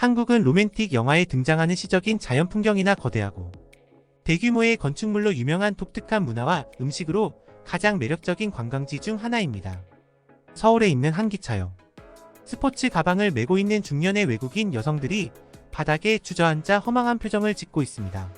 한국은 로맨틱 영화에 등장하는 시적인 자연 풍경이나 거대하고 대규모의 건축물로 유명한 독특한 문화와 음식으로 가장 매력적인 관광지 중 하나입니다. 서울에 있는 한 기차역. 스포츠 가방을 메고 있는 중년의 외국인 여성들이 바닥에 주저앉아 허망한 표정을 짓고 있습니다.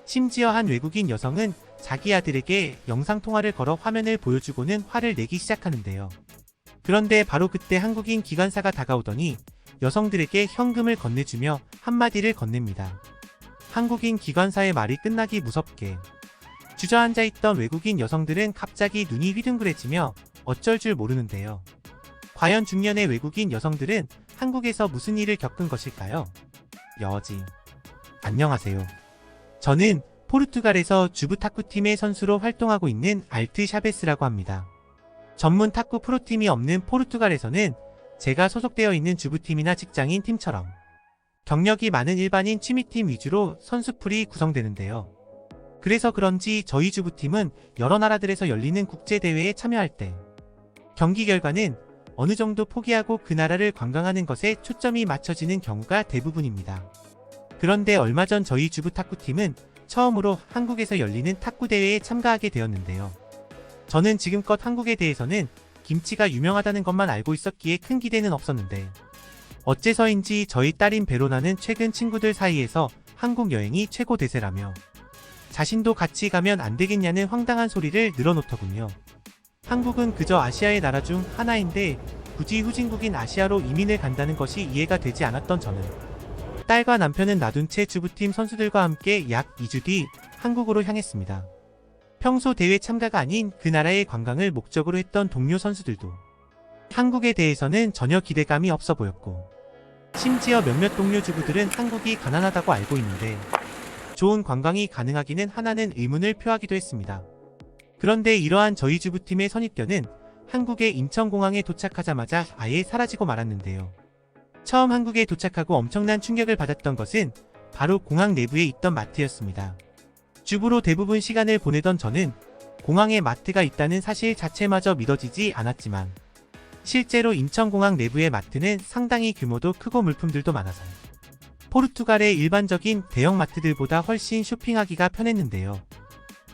심지어 한 외국인 여성은 자기 아들에게 영상통화를 걸어 화면을 보여주고는 화를 내기 시작하는데요. 그런데 바로 그때 한국인 기관사가 다가오더니 여성들에게 현금을 건네주며 한마디를 건넵니다. 한국인 기관사의 말이 끝나기 무섭게. 주저앉아 있던 외국인 여성들은 갑자기 눈이 휘둥그레지며 어쩔 줄 모르는데요. 과연 중년의 외국인 여성들은 한국에서 무슨 일을 겪은 것일까요? 여지. 안녕하세요. 저는 포르투갈에서 주부 탁구팀의 선수로 활동하고 있는 알트 샤베스라고 합니다. 전문 탁구 프로팀이 없는 포르투갈에서는 제가 소속되어 있는 주부팀이나 직장인 팀처럼 경력이 많은 일반인 취미팀 위주로 선수풀이 구성되는데요. 그래서 그런지 저희 주부팀은 여러 나라들에서 열리는 국제대회에 참여할 때 경기 결과는 어느 정도 포기하고 그 나라를 관광하는 것에 초점이 맞춰지는 경우가 대부분입니다. 그런데 얼마 전 저희 주부 탁구팀은 처음으로 한국에서 열리는 탁구대회에 참가하게 되었는데요. 저는 지금껏 한국에 대해서는 김치가 유명하다는 것만 알고 있었기에 큰 기대는 없었는데 어째서인지 저희 딸인 베로나는 최근 친구들 사이에서 한국 여행이 최고 대세라며 자신도 같이 가면 안 되겠냐는 황당한 소리를 늘어놓더군요. 한국은 그저 아시아의 나라 중 하나인데 굳이 후진국인 아시아로 이민을 간다는 것이 이해가 되지 않았던 저는 딸과 남편은 놔둔 채 주부팀 선수들과 함께 약 2주 뒤 한국으로 향했습니다. 평소 대회 참가가 아닌 그 나라의 관광을 목적으로 했던 동료 선수들도 한국에 대해서는 전혀 기대감이 없어 보였고 심지어 몇몇 동료 주부들은 한국이 가난하다고 알고 있는데 좋은 관광이 가능하기는 하나는 의문을 표하기도 했습니다. 그런데 이러한 저희 주부팀의 선입견은 한국의 인천공항에 도착하자마자 아예 사라지고 말았는데요. 처음 한국에 도착하고 엄청난 충격을 받았던 것은 바로 공항 내부에 있던 마트였습니다. 주부로 대부분 시간을 보내던 저는 공항에 마트가 있다는 사실 자체마저 믿어지지 않았지만 실제로 인천공항 내부의 마트는 상당히 규모도 크고 물품들도 많아서 포르투갈의 일반적인 대형 마트들보다 훨씬 쇼핑하기가 편했는데요.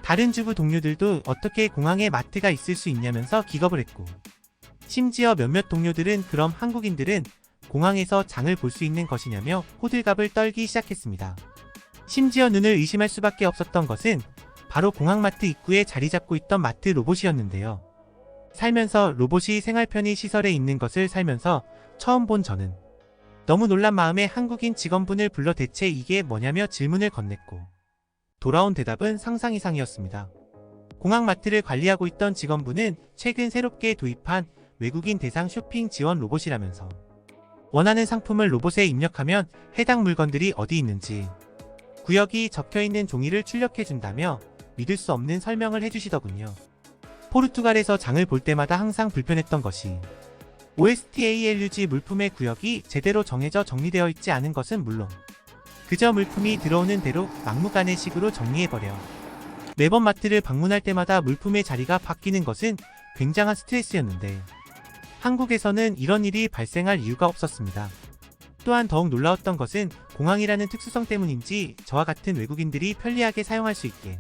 다른 주부 동료들도 어떻게 공항에 마트가 있을 수 있냐면서 기겁을 했고 심지어 몇몇 동료들은 그럼 한국인들은 공항에서 장을 볼 수 있는 것이냐며 호들갑을 떨기 시작했습니다. 심지어 눈을 의심할 수밖에 없었던 것은 바로 공항마트 입구에 자리 잡고 있던 마트 로봇이었는데요. 살면서 로봇이 생활 편의 시설에 있는 것을 살면서 처음 본 저는 너무 놀란 마음에 한국인 직원분을 불러 대체 이게 뭐냐며 질문을 건넸고 돌아온 대답은 상상 이상이었습니다. 공항마트를 관리하고 있던 직원분은 최근 새롭게 도입한 외국인 대상 쇼핑 지원 로봇이라면서 원하는 상품을 로봇에 입력하면 해당 물건들이 어디 있는지 구역이 적혀있는 종이를 출력해준다며 믿을 수 없는 설명을 해주시더군요. 포르투갈에서 장을 볼 때마다 항상 불편했던 것이 OSTALUG 물품의 구역이 제대로 정해져 정리되어 있지 않은 것은 물론 그저 물품이 들어오는 대로 막무가내식으로 정리해버려 매번 마트를 방문할 때마다 물품의 자리가 바뀌는 것은 굉장한 스트레스였는데 한국에서는 이런 일이 발생할 이유가 없었습니다. 또한 더욱 놀라웠던 것은 공항이라는 특수성 때문인지 저와 같은 외국인들이 편리하게 사용할 수 있게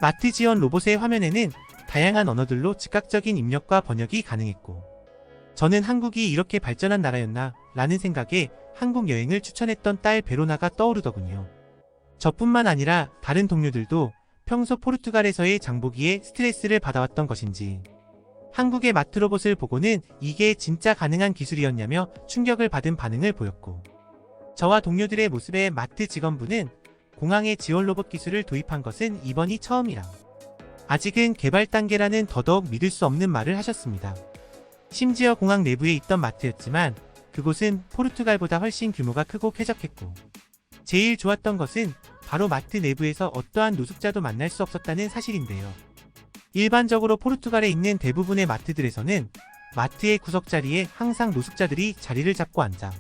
마트 지원 로봇의 화면에는 다양한 언어들로 즉각적인 입력과 번역이 가능했고 저는 한국이 이렇게 발전한 나라였나 라는 생각에 한국 여행을 추천했던 딸 베로나가 떠오르더군요. 저뿐만 아니라 다른 동료들도 평소 포르투갈에서의 장보기에 스트레스를 받아왔던 것인지 한국의 마트 로봇을 보고는 이게 진짜 가능한 기술이었냐며 충격을 받은 반응을 보였고 저와 동료들의 모습에 마트 직원분은 공항에 지원 로봇 기술을 도입한 것은 이번이 처음이라 아직은 개발 단계라는 더더욱 믿을 수 없는 말을 하셨습니다. 심지어 공항 내부에 있던 마트였지만 그곳은 포르투갈보다 훨씬 규모가 크고 쾌적했고 제일 좋았던 것은 바로 마트 내부에서 어떠한 노숙자도 만날 수 없었다는 사실인데요. 일반적으로 포르투갈에 있는 대부분의 마트들에서는 마트의 구석자리에 항상 노숙자들이 자리를 잡고 앉아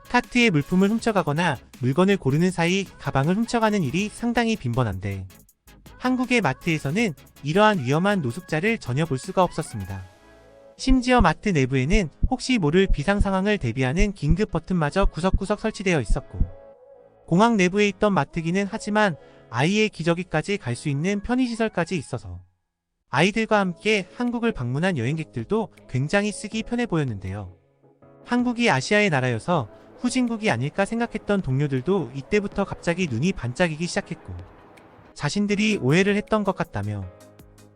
카트에 물품을 훔쳐가거나 물건을 고르는 사이 가방을 훔쳐가는 일이 상당히 빈번한데 한국의 마트에서는 이러한 위험한 노숙자를 전혀 볼 수가 없었습니다. 심지어 마트 내부에는 혹시 모를 비상 상황을 대비하는 긴급 버튼마저 구석구석 설치되어 있었고, 공항 내부에 있던 마트기는 하지만 아이의 기저귀까지 갈 수 있는 편의시설까지 있어서 아이들과 함께 한국을 방문한 여행객들도 굉장히 쓰기 편해 보였는데요. 한국이 아시아의 나라여서 후진국이 아닐까 생각했던 동료들도 이때부터 갑자기 눈이 반짝이기 시작했고, 자신들이 오해를 했던 것 같다며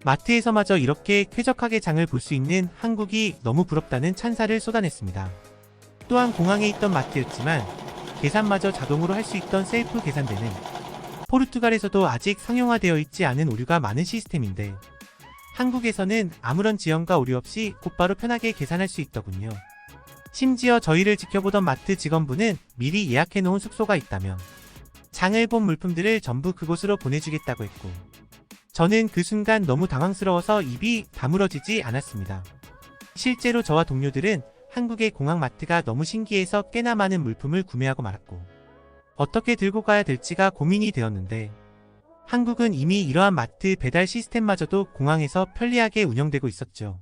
마트에서마저 이렇게 쾌적하게 장을 볼 수 있는 한국이 너무 부럽다는 찬사를 쏟아냈습니다. 또한 공항에 있던 마트였지만 계산마저 자동으로 할 수 있던 셀프 계산대는 포르투갈에서도 아직 상용화되어 있지 않은 오류가 많은 시스템인데, 한국에서는 아무런 지연과 오류 없이 곧바로 편하게 계산할 수 있더군요. 심지어 저희를 지켜보던 마트 직원분은 미리 예약해놓은 숙소가 있다면 장을 본 물품들을 전부 그곳으로 보내주겠다고 했고, 저는 그 순간 너무 당황스러워서 입이 다물어지지 않았습니다. 실제로 저와 동료들은 한국의 공항 마트가 너무 신기해서 꽤나 많은 물품을 구매하고 말았고, 어떻게 들고 가야 될지가 고민이 되었는데, 한국은 이미 이러한 마트 배달 시스템마저도 공항에서 편리하게 운영되고 있었죠.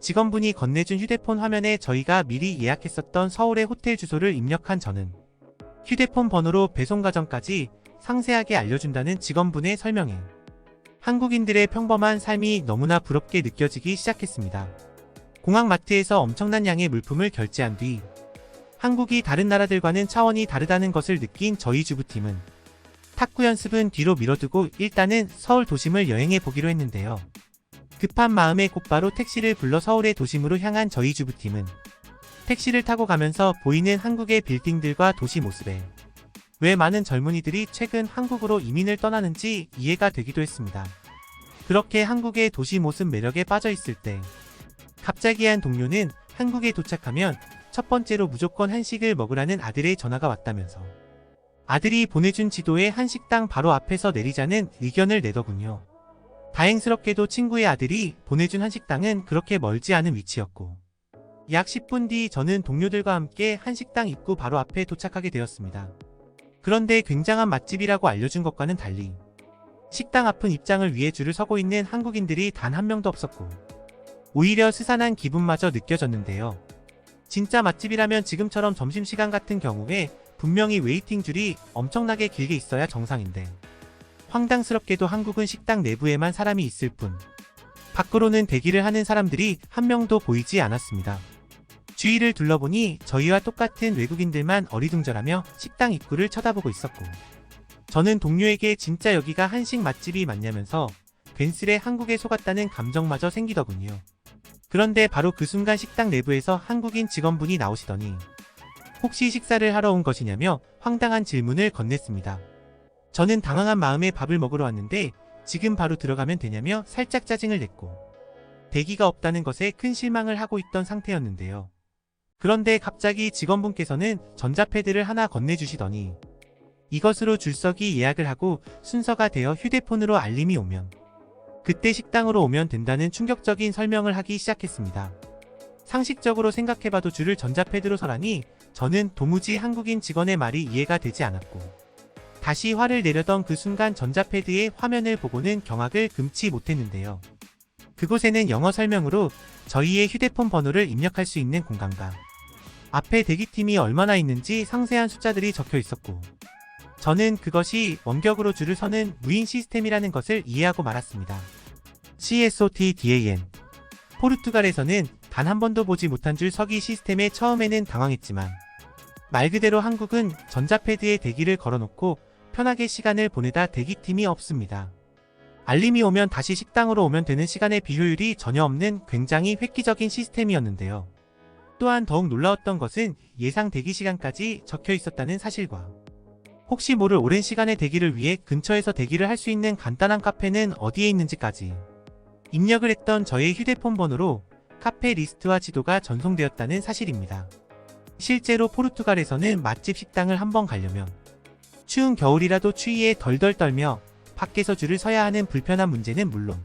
직원분이 건네준 휴대폰 화면에 저희가 미리 예약했었던 서울의 호텔 주소를 입력한 저는 휴대폰 번호로 배송 과정까지 상세하게 알려준다는 직원분의 설명에 한국인들의 평범한 삶이 너무나 부럽게 느껴지기 시작했습니다. 공항 마트에서 엄청난 양의 물품을 결제한 뒤 한국이 다른 나라들과는 차원이 다르다는 것을 느낀 저희 주부팀은 탁구 연습은 뒤로 미뤄두고 일단은 서울 도심을 여행해 보기로 했는데요. 급한 마음에 곧바로 택시를 불러 서울의 도심으로 향한 저희 주부팀은 택시를 타고 가면서 보이는 한국의 빌딩들과 도시 모습에 왜 많은 젊은이들이 최근 한국으로 이민을 떠나는지 이해가 되기도 했습니다. 그렇게 한국의 도시 모습 매력에 빠져 있을 때 갑자기 한 동료는 한국에 도착하면 첫 번째로 무조건 한식을 먹으라는 아들의 전화가 왔다면서 아들이 보내준 지도에 한식당 바로 앞에서 내리자는 의견을 내더군요. 다행스럽게도 친구의 아들이 보내준 한식당은 그렇게 멀지 않은 위치였고, 약 10분 뒤 저는 동료들과 함께 한식당 입구 바로 앞에 도착하게 되었습니다. 그런데 굉장한 맛집이라고 알려준 것과는 달리 식당 앞은 입장을 위해 줄을 서고 있는 한국인들이 단 한 명도 없었고, 오히려 스산한 기분마저 느껴졌는데요. 진짜 맛집이라면 지금처럼 점심시간 같은 경우에 분명히 웨이팅 줄이 엄청나게 길게 있어야 정상인데, 황당스럽게도 한국은 식당 내부에만 사람이 있을 뿐 밖으로는 대기를 하는 사람들이 한 명도 보이지 않았습니다. 주위를 둘러보니 저희와 똑같은 외국인들만 어리둥절하며 식당 입구를 쳐다보고 있었고, 저는 동료에게 진짜 여기가 한식 맛집이 맞냐면서 괜스레 한국에 속았다는 감정마저 생기더군요. 그런데 바로 그 순간 식당 내부에서 한국인 직원분이 나오시더니 혹시 식사를 하러 온 것이냐며 황당한 질문을 건넸습니다. 저는 당황한 마음에 밥을 먹으러 왔는데 지금 바로 들어가면 되냐며 살짝 짜증을 냈고, 대기가 없다는 것에 큰 실망을 하고 있던 상태였는데요. 그런데 갑자기 직원분께서는 전자패드를 하나 건네주시더니 이것으로 줄서기 예약을 하고 순서가 되어 휴대폰으로 알림이 오면 그때 식당으로 오면 된다는 충격적인 설명을 하기 시작했습니다. 상식적으로 생각해봐도 줄을 전자패드로 서라니 저는 도무지 한국인 직원의 말이 이해가 되지 않았고, 다시 화를 내려던 그 순간 전자패드의 화면을 보고는 경악을 금치 못했는데요. 그곳에는 영어 설명으로 저희의 휴대폰 번호를 입력할 수 있는 공간과 앞에 대기팀이 얼마나 있는지 상세한 숫자들이 적혀 있었고, 저는 그것이 원격으로 줄을 서는 무인 시스템이라는 것을 이해하고 말았습니다. CSOTDAN. 포르투갈에서는 단 한 번도 보지 못한 줄 서기 시스템에 처음에는 당황했지만 말 그대로 한국은 전자패드에 대기를 걸어놓고 편하게 시간을 보내다 대기팀이 없습니다. 알림이 오면 다시 식당으로 오면 되는 시간의 비효율이 전혀 없는 굉장히 획기적인 시스템이었는데요. 또한 더욱 놀라웠던 것은 예상 대기 시간까지 적혀 있었다는 사실과 혹시 모를 오랜 시간의 대기를 위해 근처에서 대기를 할 수 있는 간단한 카페는 어디에 있는지까지 입력을 했던 저의 휴대폰 번호로 카페 리스트와 지도가 전송되었다는 사실입니다. 실제로 포르투갈에서는 맛집 식당을 한번 가려면 추운 겨울이라도 추위에 덜덜 떨며 밖에서 줄을 서야 하는 불편한 문제는 물론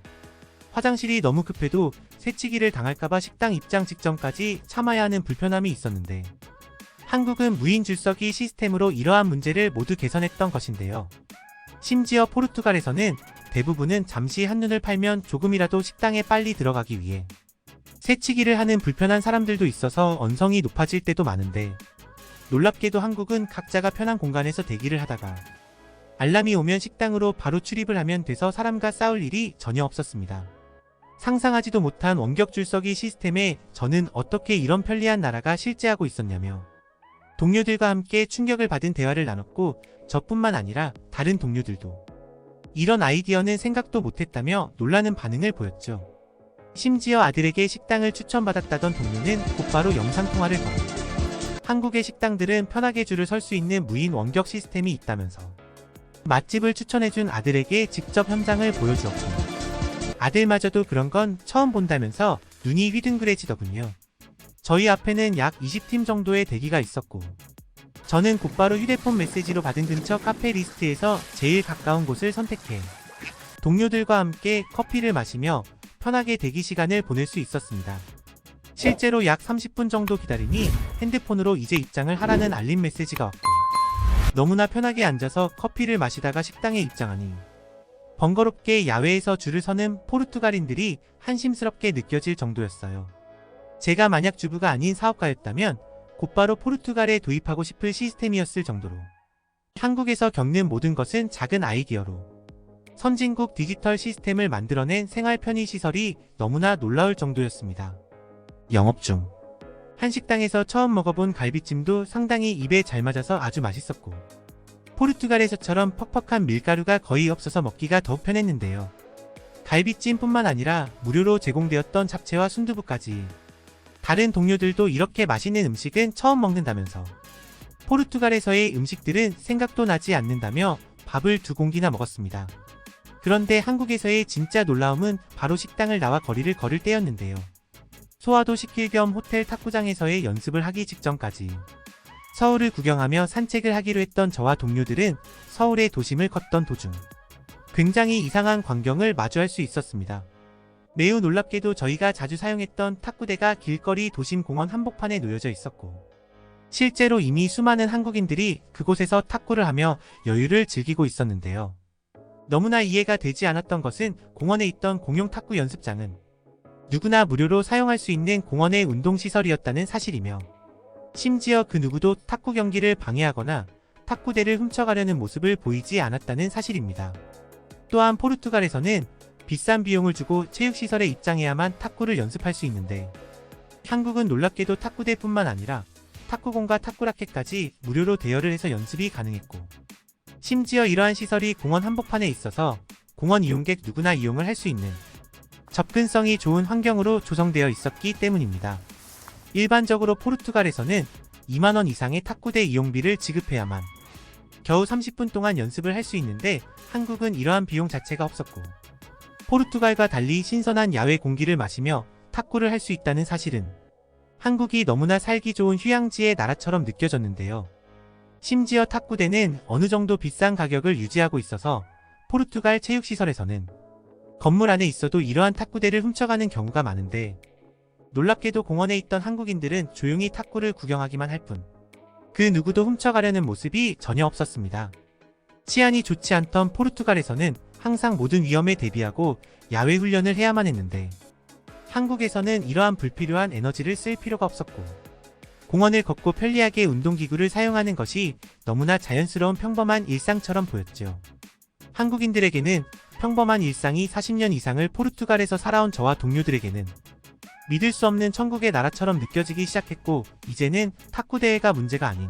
화장실이 너무 급해도 새치기를 당할까봐 식당 입장 직전까지 참아야 하는 불편함이 있었는데, 한국은 무인 줄서기 시스템으로 이러한 문제를 모두 개선했던 것인데요. 심지어 포르투갈에서는 대부분은 잠시 한눈을 팔면 조금이라도 식당에 빨리 들어가기 위해 새치기를 하는 불편한 사람들도 있어서 언성이 높아질 때도 많은데, 놀랍게도 한국은 각자가 편한 공간에서 대기를 하다가 알람이 오면 식당으로 바로 출입을 하면 돼서 사람과 싸울 일이 전혀 없었습니다. 상상하지도 못한 원격 줄서기 시스템에 저는 어떻게 이런 편리한 나라가 실재하고 있었냐며 동료들과 함께 충격을 받은 대화를 나눴고, 저뿐만 아니라 다른 동료들도 이런 아이디어는 생각도 못했다며 놀라는 반응을 보였죠. 심지어 아들에게 식당을 추천받았다던 동료는 곧바로 영상통화를 걸어 한국의 식당들은 편하게 줄을 설 수 있는 무인 원격 시스템이 있다면서 맛집을 추천해준 아들에게 직접 현장을 보여주었고, 아들마저도 그런 건 처음 본다면서 눈이 휘둥그레지더군요. 저희 앞에는 약 20팀 정도의 대기가 있었고, 저는 곧바로 휴대폰 메시지로 받은 근처 카페 리스트에서 제일 가까운 곳을 선택해 동료들과 함께 커피를 마시며 편하게 대기 시간을 보낼 수 있었습니다. 실제로 약 30분 정도 기다리니 핸드폰으로 이제 입장을 하라는 알림 메시지가 왔고, 너무나 편하게 앉아서 커피를 마시다가 식당에 입장하니 번거롭게 야외에서 줄을 서는 포르투갈인들이 한심스럽게 느껴질 정도였어요. 제가 만약 주부가 아닌 사업가였다면 곧바로 포르투갈에 도입하고 싶을 시스템이었을 정도로 한국에서 겪는 모든 것은 작은 아이디어로 선진국 디지털 시스템을 만들어낸 생활 편의 시설이 너무나 놀라울 정도였습니다. 영업 중 한식당에서 처음 먹어본 갈비찜도 상당히 입에 잘 맞아서 아주 맛있었고, 포르투갈에서처럼 퍽퍽한 밀가루가 거의 없어서 먹기가 더욱 편했는데요. 갈비찜뿐만 아니라 무료로 제공되었던 잡채와 순두부까지. 다른 동료들도 이렇게 맛있는 음식은 처음 먹는다면서 포르투갈에서의 음식들은 생각도 나지 않는다며 밥을 2공기나 먹었습니다. 그런데 한국에서의 진짜 놀라움은 바로 식당을 나와 거리를 걸을 때였는데요. 소화도 시킬 겸 호텔 탁구장에서의 연습을 하기 직전까지 서울을 구경하며 산책을 하기로 했던 저와 동료들은 서울의 도심을 걷던 도중 굉장히 이상한 광경을 마주할 수 있었습니다. 매우 놀랍게도 저희가 자주 사용했던 탁구대가 길거리 도심 공원 한복판에 놓여져 있었고, 실제로 이미 수많은 한국인들이 그곳에서 탁구를 하며 여유를 즐기고 있었는데요. 너무나 이해가 되지 않았던 것은 공원에 있던 공용 탁구 연습장은 누구나 무료로 사용할 수 있는 공원의 운동시설이었다는 사실이며, 심지어 그 누구도 탁구 경기를 방해하거나 탁구대를 훔쳐가려는 모습을 보이지 않았다는 사실입니다. 또한 포르투갈에서는 비싼 비용을 주고 체육시설에 입장해야만 탁구를 연습할 수 있는데, 한국은 놀랍게도 탁구대뿐만 아니라 탁구공과 탁구라켓까지 무료로 대여를 해서 연습이 가능했고, 심지어 이러한 시설이 공원 한복판에 있어서 공원 이용객 누구나 이용을 할 수 있는 접근성이 좋은 환경으로 조성되어 있었기 때문입니다. 일반적으로 포르투갈에서는 2만원 이상의 탁구대 이용비를 지급해야만 겨우 30분 동안 연습을 할 수 있는데, 한국은 이러한 비용 자체가 없었고, 포르투갈과 달리 신선한 야외 공기를 마시며 탁구를 할 수 있다는 사실은 한국이 너무나 살기 좋은 휴양지의 나라처럼 느껴졌는데요. 심지어 탁구대는 어느 정도 비싼 가격을 유지하고 있어서 포르투갈 체육시설에서는 건물 안에 있어도 이러한 탁구대를 훔쳐가는 경우가 많은데, 놀랍게도 공원에 있던 한국인들은 조용히 탁구를 구경하기만 할 뿐 그 누구도 훔쳐가려는 모습이 전혀 없었습니다. 치안이 좋지 않던 포르투갈에서는 항상 모든 위험에 대비하고 야외 훈련을 해야만 했는데, 한국에서는 이러한 불필요한 에너지를 쓸 필요가 없었고, 공원을 걷고 편리하게 운동기구를 사용하는 것이 너무나 자연스러운 평범한 일상처럼 보였죠. 한국인들에게는 평범한 일상이 40년 이상을 포르투갈에서 살아온 저와 동료들에게는 믿을 수 없는 천국의 나라처럼 느껴지기 시작했고, 이제는 탁구대회가 문제가 아닌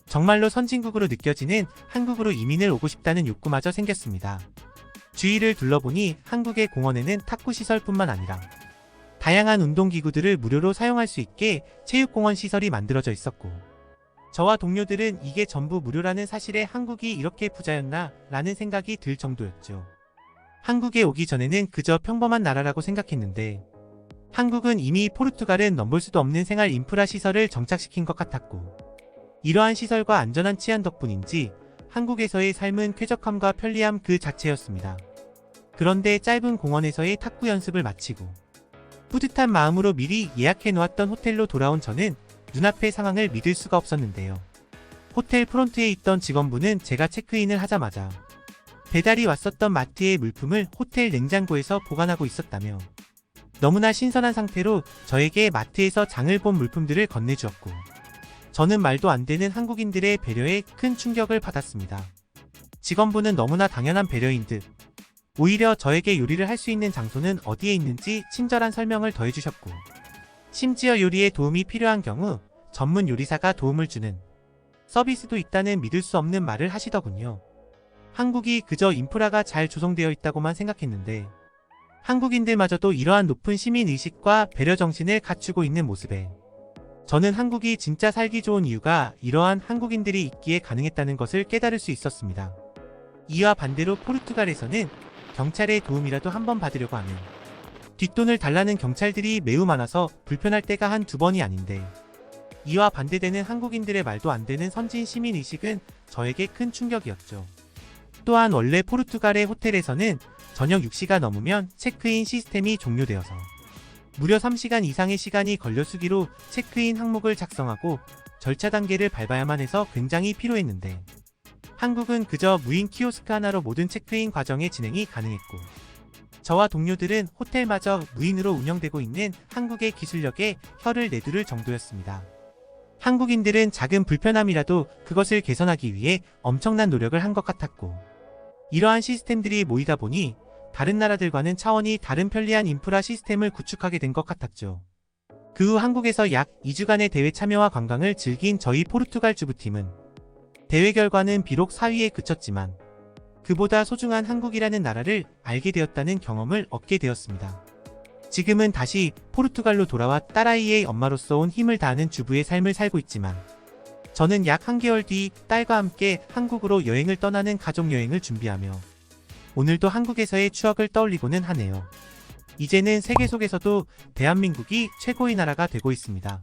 정말로 선진국으로 느껴지는 한국으로 이민을 오고 싶다는 욕구마저 생겼습니다. 주위를 둘러보니 한국의 공원에는 탁구시설뿐만 아니라 다양한 운동기구들을 무료로 사용할 수 있게 체육공원 시설이 만들어져 있었고, 저와 동료들은 이게 전부 무료라는 사실에 한국이 이렇게 부자였나 라는 생각이 들 정도였죠. 한국에 오기 전에는 그저 평범한 나라라고 생각했는데, 한국은 이미 포르투갈은 넘볼 수도 없는 생활 인프라 시설을 정착시킨 것 같았고, 이러한 시설과 안전한 치안 덕분인지 한국에서의 삶은 쾌적함과 편리함 그 자체였습니다. 그런데 짧은 공원에서의 탁구 연습을 마치고 뿌듯한 마음으로 미리 예약해 놓았던 호텔로 돌아온 저는 눈앞의 상황을 믿을 수가 없었는데요. 호텔 프론트에 있던 직원분은 제가 체크인을 하자마자 배달이 왔었던 마트의 물품을 호텔 냉장고에서 보관하고 있었다며 너무나 신선한 상태로 저에게 마트에서 장을 본 물품들을 건네주었고, 저는 말도 안 되는 한국인들의 배려에 큰 충격을 받았습니다. 직원분은 너무나 당연한 배려인 듯 오히려 저에게 요리를 할 수 있는 장소는 어디에 있는지 친절한 설명을 더해주셨고, 심지어 요리에 도움이 필요한 경우 전문 요리사가 도움을 주는 서비스도 있다는 믿을 수 없는 말을 하시더군요. 한국이 그저 인프라가 잘 조성되어 있다고만 생각했는데 한국인들마저도 이러한 높은 시민의식과 배려 정신을 갖추고 있는 모습에 저는 한국이 진짜 살기 좋은 이유가 이러한 한국인들이 있기에 가능했다는 것을 깨달을 수 있었습니다. 이와 반대로 포르투갈에서는 경찰의 도움이라도 한번 받으려고 하면 뒷돈을 달라는 경찰들이 매우 많아서 불편할 때가 한두 번이 아닌데, 이와 반대되는 한국인들의 말도 안 되는 선진 시민의식은 저에게 큰 충격이었죠. 또한 원래 포르투갈의 호텔에서는 저녁 6시가 넘으면 체크인 시스템이 종료되어서 무려 3시간 이상의 시간이 걸려 수기로 체크인 항목을 작성하고 절차 단계를 밟아야만 해서 굉장히 피로했는데, 한국은 그저 무인 키오스크 하나로 모든 체크인 과정의 진행이 가능했고, 저와 동료들은 호텔마저 무인으로 운영되고 있는 한국의 기술력에 혀를 내두를 정도였습니다. 한국인들은 작은 불편함이라도 그것을 개선하기 위해 엄청난 노력을 한 것 같았고, 이러한 시스템들이 모이다 보니 다른 나라들과는 차원이 다른 편리한 인프라 시스템을 구축하게 된 것 같았죠. 그 후 한국에서 약 2주간의 대회 참여와 관광을 즐긴 저희 포르투갈 주부팀은 대회 결과는 비록 4위에 그쳤지만 그보다 소중한 한국이라는 나라를 알게 되었다는 경험을 얻게 되었습니다. 지금은 다시 포르투갈로 돌아와 딸아이의 엄마로서 온 힘을 다하는 주부의 삶을 살고 있지만, 저는 약 1개월 뒤 딸과 함께 한국으로 여행을 떠나는 가족여행을 준비하며 오늘도 한국에서의 추억을 떠올리고는 하네요. 이제는 세계 속에서도 대한민국이 최고의 나라가 되고 있습니다.